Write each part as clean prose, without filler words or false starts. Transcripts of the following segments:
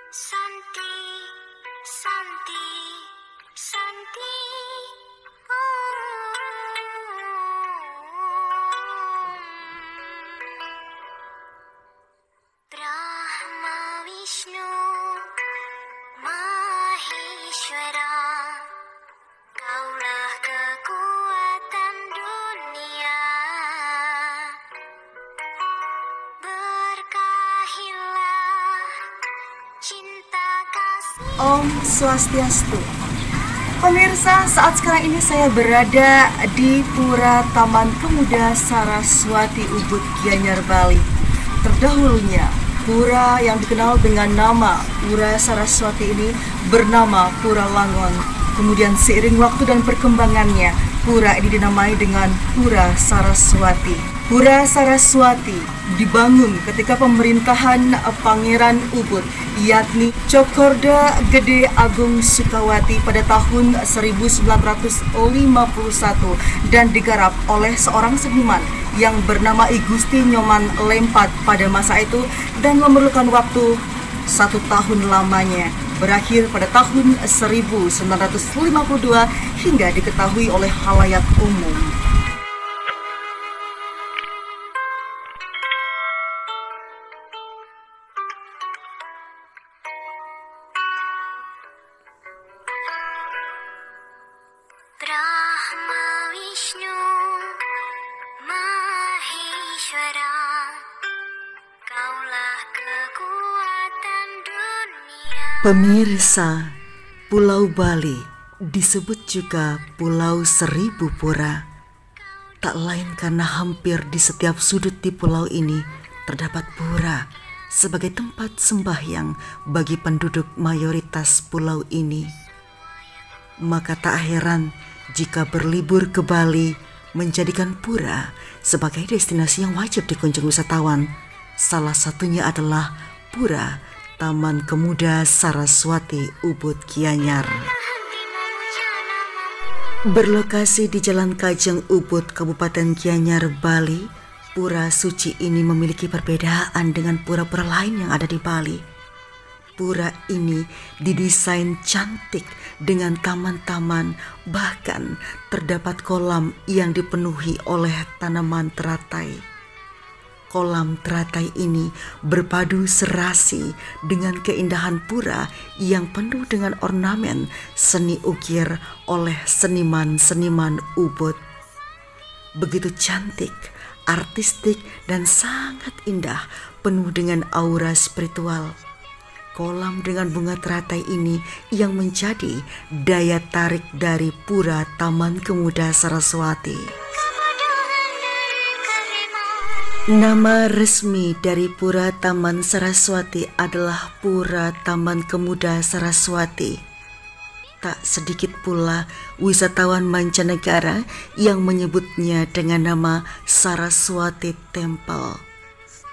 Santi, Santi, Santi. Brahma Vishnu Maheshwara, Kaulah kekuatan dunia. Berkahilah cinta kasih. Om Swastiastu. Pemirsa, saat sekarang ini saya berada di Pura Taman Pemuda Saraswati Ubud, Gianyar, Bali. Terdahulunya, pura yang dikenal dengan nama Pura Saraswati ini bernama Pura Langon. Kemudian seiring waktu dan perkembangannya, pura ini dinamai dengan Pura Saraswati. Pura Saraswati dibangun ketika pemerintahan Pangeran Ubud, yakni Cokorda Gede Agung Sukawati pada tahun 1951 dan digarap oleh seorang seniman yang bernama I Gusti Nyoman Lempat pada masa itu dan memerlukan waktu 1 tahun lamanya, berakhir pada tahun 1952 hingga diketahui oleh khalayak umum. Brahma Vishnu Maheshwara, Kaulah kekuatan dunia. Pemirsa, Pulau Bali disebut juga Pulau Seribu Pura. Tak lain karena hampir di setiap sudut di pulau ini terdapat pura sebagai tempat sembahyang bagi penduduk mayoritas pulau ini. Maka tak heran jika berlibur ke Bali menjadikan pura sebagai destinasi yang wajib dikunjungi wisatawan. Salah satunya adalah Pura Taman Pemuda Saraswati Ubud, Gianyar. Berlokasi di Jalan Kajeng Ubud, Kabupaten Gianyar, Bali, pura suci ini memiliki perbedaan dengan pura-pura lain yang ada di Bali. Pura ini didesain cantik dengan taman-taman, bahkan terdapat kolam yang dipenuhi oleh tanaman teratai. Kolam teratai ini berpadu serasi dengan keindahan pura yang penuh dengan ornamen seni ukir oleh seniman-seniman Ubud. Begitu cantik, artistik, dan sangat indah, penuh dengan aura spiritual. Kolam dengan bunga teratai ini yang menjadi daya tarik dari Pura Taman Pemuda Saraswati. Nama resmi dari Pura Taman Saraswati adalah Pura Taman Pemuda Saraswati. Tak sedikit pula wisatawan mancanegara yang menyebutnya dengan nama Saraswati Temple.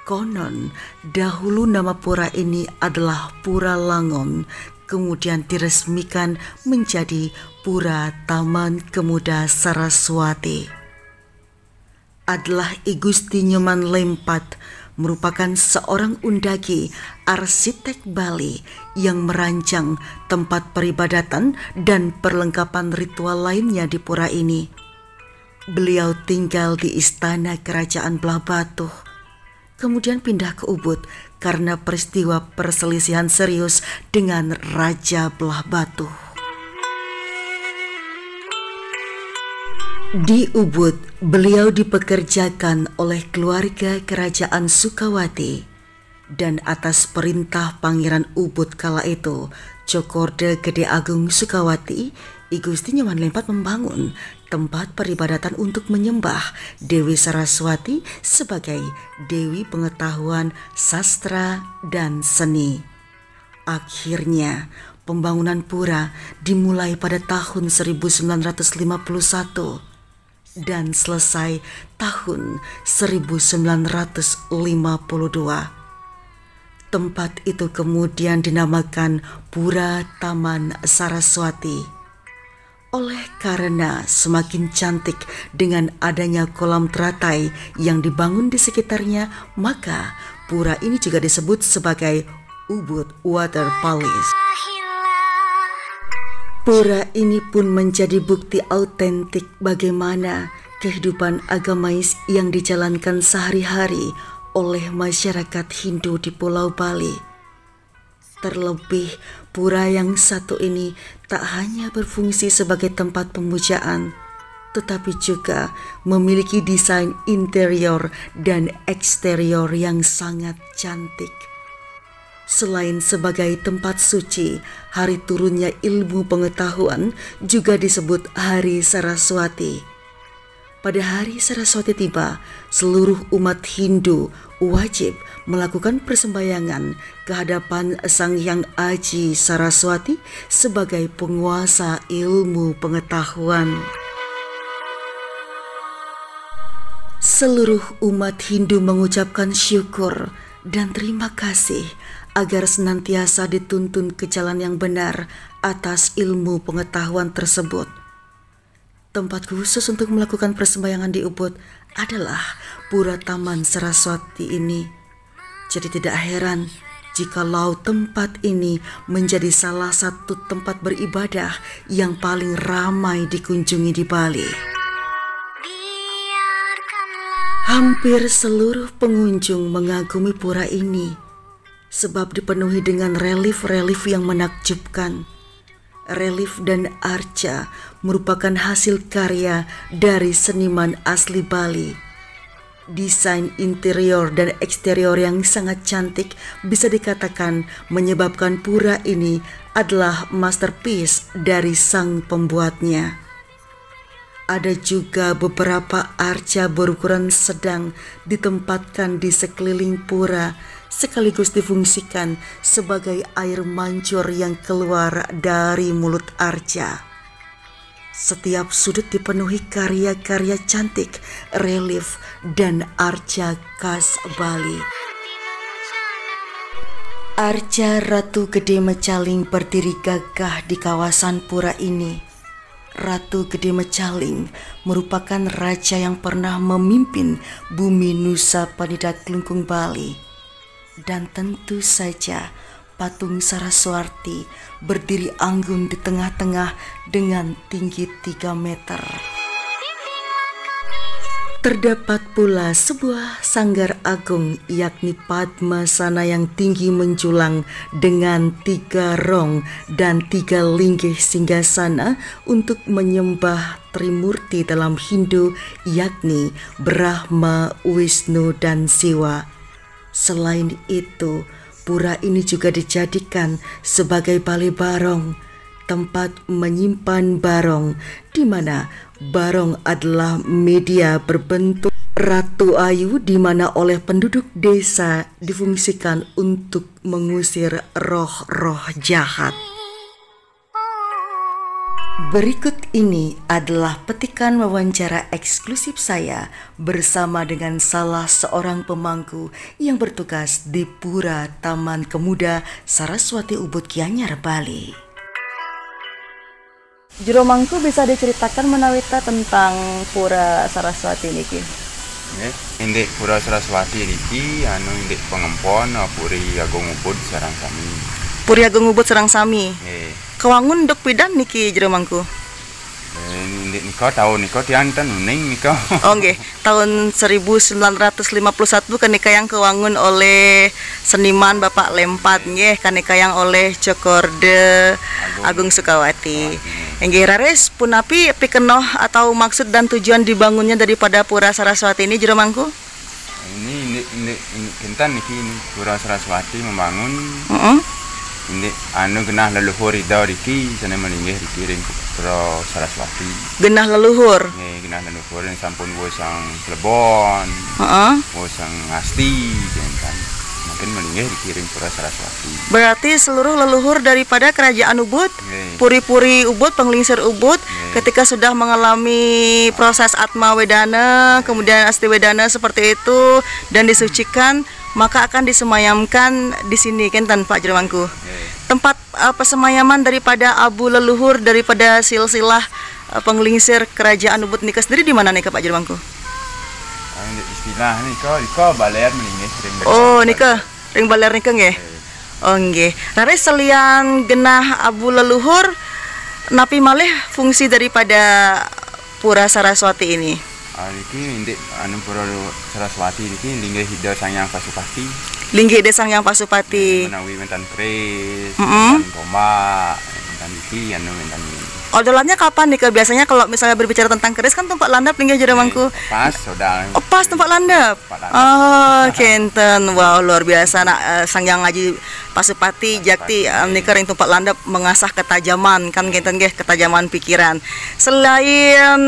Konon, dahulu nama pura ini adalah Pura Langon, kemudian diresmikan menjadi Pura Taman Pemuda Saraswati. Adalah I Gusti Nyoman Lempat, merupakan seorang undagi, arsitek Bali yang merancang tempat peribadatan dan perlengkapan ritual lainnya di pura ini. Beliau tinggal di istana kerajaan Belah Batu, kemudian pindah ke Ubud karena peristiwa perselisihan serius dengan Raja Belah Batu. Di Ubud, beliau dipekerjakan oleh keluarga kerajaan Sukawati dan atas perintah Pangeran Ubud kala itu, Cokorda Gede Agung Sukawati, I Gusti Nyoman Lempat membangun tempat peribadatan untuk menyembah Dewi Saraswati sebagai Dewi Pengetahuan, Sastra, dan Seni. Akhirnya, pembangunan pura dimulai pada tahun 1951 dan selesai tahun 1952. Tempat itu kemudian dinamakan Pura Taman Saraswati. Oleh karena semakin cantik dengan adanya kolam teratai yang dibangun di sekitarnya, maka pura ini juga disebut sebagai Ubud Water Palace. hilang. Pura ini pun menjadi bukti autentik bagaimana kehidupan agamais yang dijalankan sehari-hari oleh masyarakat Hindu di Pulau Bali. Terlebih, pura yang satu ini tak hanya berfungsi sebagai tempat pemujaan, tetapi juga memiliki desain interior dan eksterior yang sangat cantik. Selain sebagai tempat suci, hari turunnya ilmu pengetahuan juga disebut Hari Saraswati. Pada hari Saraswati tiba, seluruh umat Hindu wajib melakukan persembahyangan ke hadapan Sang Hyang Aji Saraswati sebagai penguasa ilmu pengetahuan. Seluruh umat Hindu mengucapkan syukur dan terima kasih agar senantiasa dituntun ke jalan yang benar atas ilmu pengetahuan tersebut. Tempat khusus untuk melakukan persembahyangan di Ubud adalah Pura Taman Saraswati ini. Jadi tidak heran jikalau tempat ini menjadi salah satu tempat beribadah yang paling ramai dikunjungi di Bali. Biarkanlah Hampir seluruh pengunjung mengagumi pura ini sebab dipenuhi dengan relief-relief yang menakjubkan. Relief dan arca merupakan hasil karya dari seniman asli Bali. Desain interior dan eksterior yang sangat cantik bisa dikatakan menyebabkan pura ini adalah masterpiece dari sang pembuatnya. Ada juga beberapa arca berukuran sedang ditempatkan di sekeliling pura, sekaligus difungsikan sebagai air mancur yang keluar dari mulut arca. Setiap sudut dipenuhi karya-karya cantik, relief, dan arca khas Bali. Arca Ratu Gede Mecaling berdiri gagah di kawasan pura ini. Ratu Gede Mecaling merupakan raja yang pernah memimpin bumi Nusa Penida Klungkung Bali. Dan tentu saja patung Saraswati berdiri anggun di tengah-tengah dengan tinggi 3 meter. Terdapat pula sebuah sanggar agung yakni Padmasana yang tinggi menjulang dengan 3 rong dan 3 linggih singgasana untuk menyembah Trimurti dalam Hindu yakni Brahma, Wisnu, dan Siwa. Selain itu, pura ini juga dijadikan sebagai balai barong, tempat menyimpan barong, di mana barong adalah media berbentuk ratu ayu di mana oleh penduduk desa difungsikan untuk mengusir roh-roh jahat. Berikut ini adalah petikan wawancara eksklusif saya bersama dengan salah seorang pemangku yang bertugas di Pura Taman Kemuda Saraswati Ubud Gianyar, Bali. Jero mangku bisa diceritakan menawita tentang Pura Saraswati niki. Indek Pura Saraswati niki indek pengempon Puri Agung Ubud sareng kami. Puri Agung Ubud sareng sami. Kewangun dok pidan niki jero mangku. Indek niko tahun niko tianten uning niko. Oh nggih, tahun 1951 kanikayang kewangun oleh seniman Bapak Lempat nggih, kanikayang oleh Cokorde Agung Sukawati. Nggih rares punapi pikenoh atau maksud dan tujuan dibangunnya daripada Pura Saraswati ini jero mangku? Ini kentan niki Pura Saraswati membangun. Ini genah leluhur idau riki sana melinggih dikiring Pura Saraswati. Genah leluhur. Genah leluhur yang sampun wosang Plebon. Wosang Ngasti kentan. Mungkin melinggih dikiring Pura Saraswati. Berarti seluruh leluhur daripada kerajaan Ubud, puri-puri Ubud, penglingsir Ubud, ketika sudah mengalami proses Atma Wedana, kemudian Asti Wedana seperti itu dan disucikan, maka akan disemayamkan di sini kan Pak Jermangku. Tempat pesemayaman daripada abu leluhur daripada silsilah penglingsir kerajaan Ubud nika sendiri di mana nih Pak Jermangku? Istilah nika baler melinggih. Oh nika ring baler nika nggih. Oh nggih. Rare selian genah abu leluhur napi malih fungsi daripada Pura Saraswati ini. Niki indik anu Pura Saraswati niki linggih Hida Sangyang Pasupati. Linggih Desa Sangyang Pasupati. Menawi mentan keris, Mm-mm. mentan tombak, mentan iki anu mentan Odolannya kapan nih? Biasanya kalau misalnya berbicara tentang keris kan tumpak landap linggih jero mangku. pas sudah. Oh, pas tempat landap. Oh, kenten. Wow, luar biasa nak Sangyang Ngaji Pasupati Jakti nika ring tempat landap mengasah ketajaman kan kenten nggih, ketajaman pikiran. Selain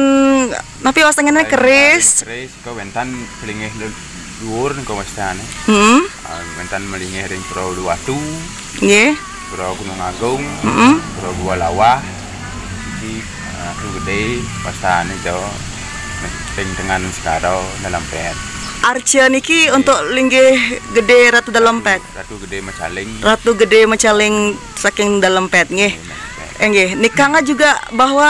napi wastengene keris. Keris kau mentan linggih dhuwur kau wastane. Mentan melingih ring Pura Uluwatu, Nggih. Pura Gunung Agung, Pura Gua Lawah. Aku gede pastane jo ring dengan sekaro dalam pet. Arca niki untuk linggih gede Ratu dalam pet. Ratu gede Macaling. Ratu gede Macaling saking dalam pet nggih. Nggih, nikanga juga bahwa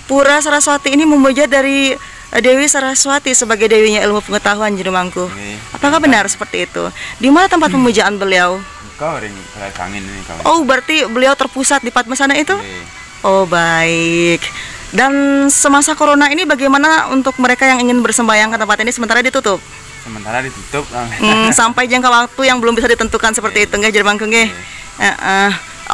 Pura Saraswati ini memuja dari Dewi Saraswati sebagai dewinya ilmu pengetahuan jero mangku. Apakah benar seperti itu? Di mana tempat pemujaan beliau? Kau ring Angin ini kau. Oh, berarti beliau terpusat di Padmasana itu? Oh, baik. Dan semasa corona ini bagaimana untuk mereka yang ingin bersembahyang ke tempat ini sementara ditutup? Sementara ditutup. Sampai jangka waktu yang belum bisa ditentukan seperti itu nggih jero mangku nggih.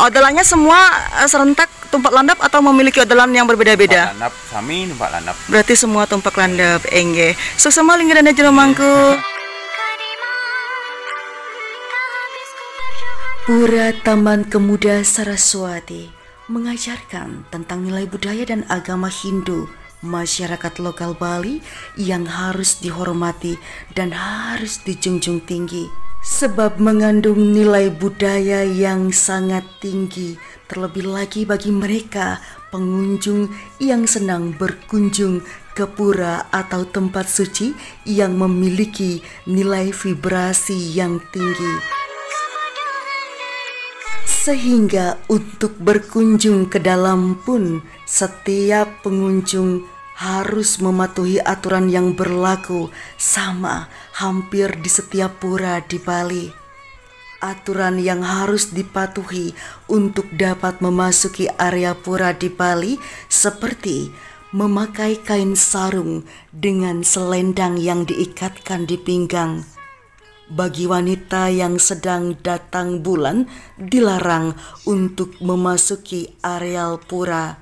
Odolannya semua serentak tumpak landap atau memiliki odolan yang berbeda-beda? Landap sami numpak landap. Berarti semua tumpak landap nggih. Susema linggih dana jero mangku. Pura Taman Kemuda Saraswati mengajarkan tentang nilai budaya dan agama Hindu masyarakat lokal Bali yang harus dihormati dan harus dijunjung tinggi sebab mengandung nilai budaya yang sangat tinggi, terlebih lagi bagi mereka pengunjung yang senang berkunjung ke pura atau tempat suci yang memiliki nilai vibrasi yang tinggi. Sehingga untuk berkunjung ke dalam pun setiap pengunjung harus mematuhi aturan yang berlaku sama hampir di setiap pura di Bali. Aturan yang harus dipatuhi untuk dapat memasuki area pura di Bali seperti memakai kain sarung dengan selendang yang diikatkan di pinggang. Bagi wanita yang sedang datang bulan dilarang untuk memasuki areal pura.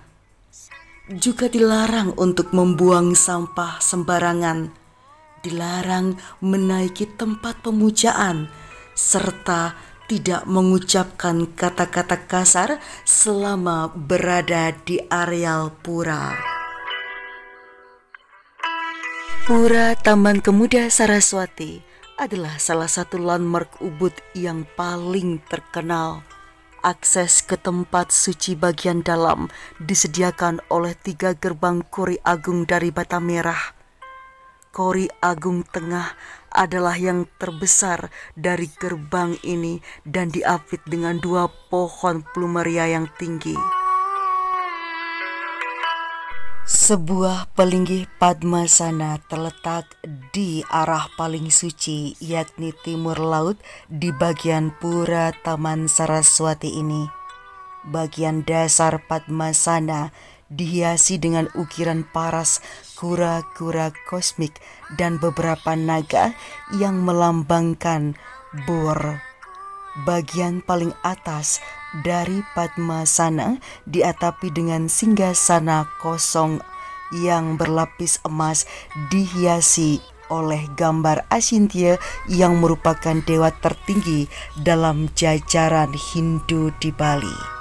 Juga dilarang untuk membuang sampah sembarangan. Dilarang menaiki tempat pemujaan serta tidak mengucapkan kata-kata kasar selama berada di areal pura. Pura Taman Kemuda Saraswati adalah salah satu landmark Ubud yang paling terkenal. Akses ke tempat suci bagian dalam disediakan oleh 3 gerbang Kori Agung dari bata merah. Kori Agung tengah adalah yang terbesar dari gerbang ini dan diapit dengan 2 pohon plumeria yang tinggi. Sebuah pelinggih Padmasana terletak di arah paling suci, yakni timur laut di bagian pura Taman Saraswati ini. Bagian dasar Padmasana dihiasi dengan ukiran paras kura-kura kosmik dan beberapa naga yang melambangkan bor. Bagian paling atas dari Padmasana diatapi dengan singgasana kosong yang berlapis emas dihiasi oleh gambar Asintya yang merupakan dewa tertinggi dalam jajaran Hindu di Bali.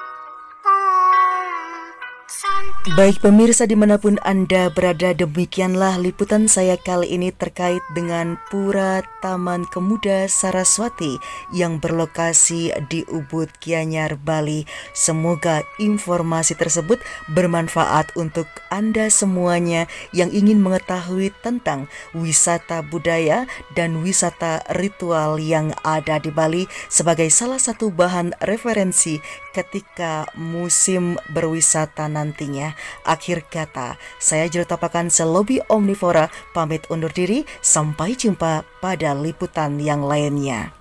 Baik pemirsa dimanapun Anda berada, demikianlah liputan saya kali ini terkait dengan Pura Taman Kemuda Saraswati yang berlokasi di Ubud, Gianyar, Bali. Semoga informasi tersebut bermanfaat untuk Anda semuanya yang ingin mengetahui tentang wisata budaya dan wisata ritual yang ada di Bali sebagai salah satu bahan referensi ketika musim berwisata nantinya. Akhir kata, saya Jerotapakan Selobi Omnivora pamit undur diri. Sampai jumpa pada liputan yang lainnya.